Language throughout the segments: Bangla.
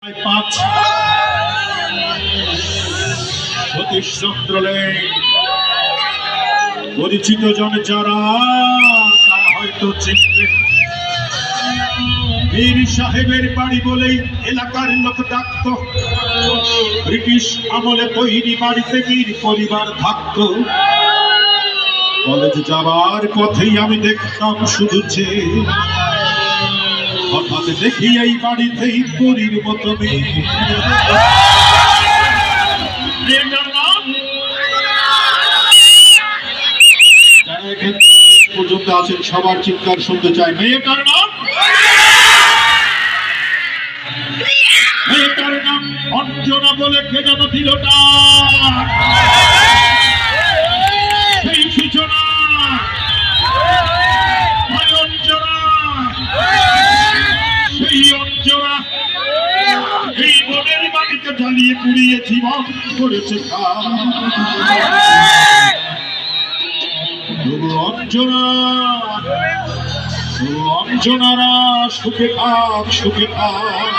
5 সতীশচন্দ্র লেন পরিচিত জন যারা তারা হয়তো চিনবে। বীর সাহেবের বাড়ি বলেই এলাকার লোক ডাকত। ব্রিটিশ আমলে তৈরি বাড়িতে বীর পরিবার থাকত। কলেজ যাবার পথেই আমি দেখতাম শুধু যে হঠাৎ দেখি এই বাড়িতেই পরীর মতো মেয়ে। পর্যন্ত আছেন সবার চিৎকার শুনতে চাই। মেয়েটার নাম অঞ্জনা বলে কে যেন দিলটা সেই সূচনা। সেই অঞ্জনা এই বোনের বাড়িতে জ্বালিয়ে পুড়িয়ে জীবন করেছে। অঞ্জনারা সুখে থাক সুখে থাক।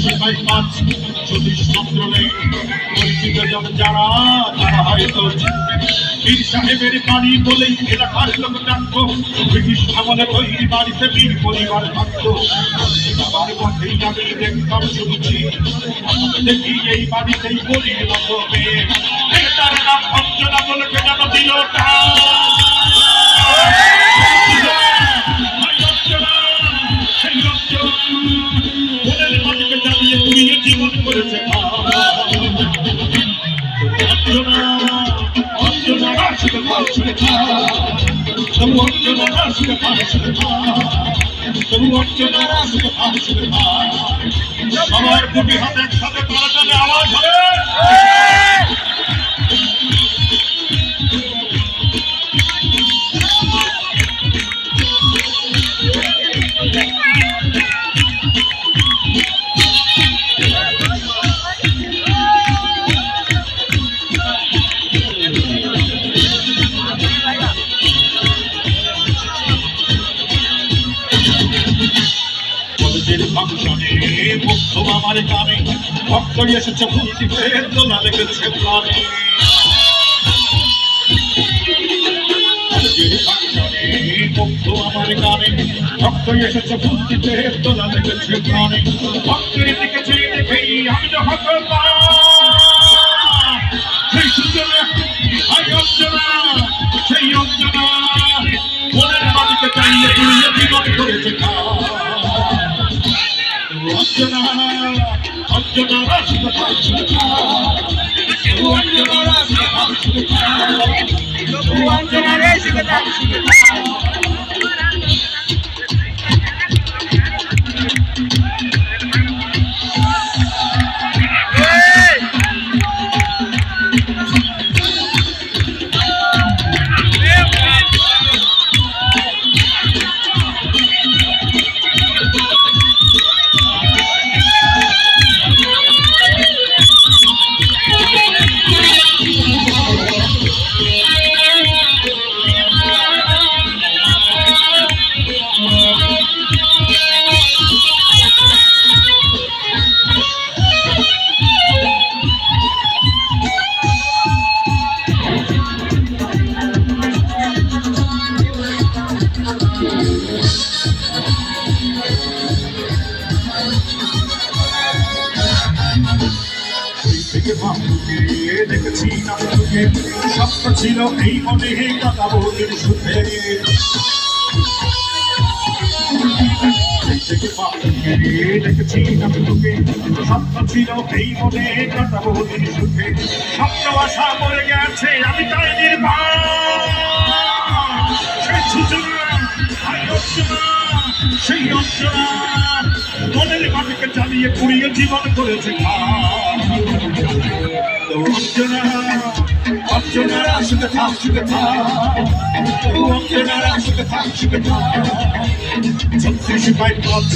সবাই সতীশচন্দ্র লেন পরিচিত জন যারা তারা হয়তো বীর সাহেবের বাড়ি বলেই এলাকার লোক ডাকত। ব্রিটিশ আমলে তৈরি বাড়িতে বীর পরিবার থাকত। বাবার পথেই আমি দেখতাম শুনছি দেখি এই বাড়িতেই পরীর মতো মেয়ে। তার নাম অঞ্জনা বলে কে যেন দিলটা জীবন করেছে। সবার দুটি হাতে একসাথে তাড়াতাড়ি আওয়াজ হবে। আমার গানে ভক্ত এসেছে ভক্তি দোলা লেগেছে প্রাণে। আমার গানে ভক্ত এসেছে ভক্তিতে দোলা লেগেছে প্রাণে। ভক্তের দিকে চেয়ে দেখেই আমি যখন সেই সূচনা সেই অঞ্জনা মনের মাটিকে চাইলে পুড়িয়ে জীবন করেছে। দেখেছি স্বপ্ন ছিল এই মনে কথা বলির সুখে। দেখেছি স্বপ্ন ছিল এই মনে কথা বলির সুখে। স্বপ্ন আশা মরে গেছে আমি তাই নির্বাণ। সেই সূচনা সেই অঞ্চনা মনের মাটিকে চালিয়ে জ্বালিয়ে পুড়িয়ে জীবন করেছে তো অঞ্জনারা সুখে থাক সুখে থাক অঞ্জনারা সুখে থাক সুখে থাক 36 বাই 5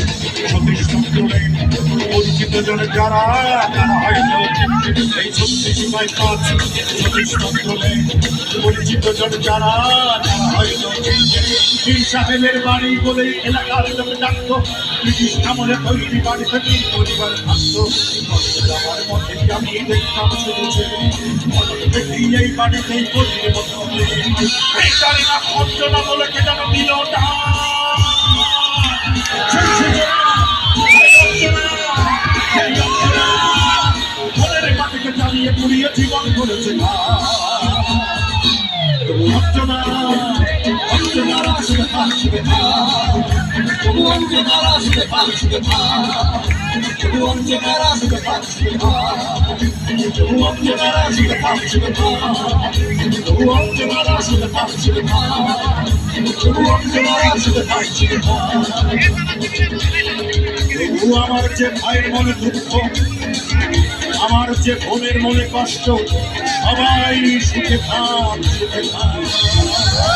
36 চন্দ্রে পরিচিত জনে যারা তারা হয়তো এই 36 বাই 5 36 চন্দ্রে পরিচিত জনে যারা তারা হয়তো পীর সাহেবের বাড়ি বলে এলাকার লোক ডাকতো ব্রিটিশ আমলে তৈরি বাড়িতে পীর পরিবার থাকতো আমার মধ্যে আমি দেখতাম শুনেছে দেখি এই বাড়িতেই পরিবার মতো না অঞ্জনা বলে কে যেন দিল মনের মাটিকে জ্বালিয়ে পুড়িয়ে জীবন করেছে অঞ্জনা অঞ্জনারা সুখে থাক সুখে থাক অঞ্জনারা সুখে থাক সুখে থাক অঞ্জনারা সুখে থাক সুখে থাক অঞ্জনারা সুখে থাক সুখে থাক অঞ্জনারা সুখে থাক সুখে থাক অঞ্জনারা সুখে থাক সুখে থাক আমার যে ভাইয়ের মনে দুঃখ আমার যে বোনের মনে কষ্ট সবাই সুখে থাক সুখে থাক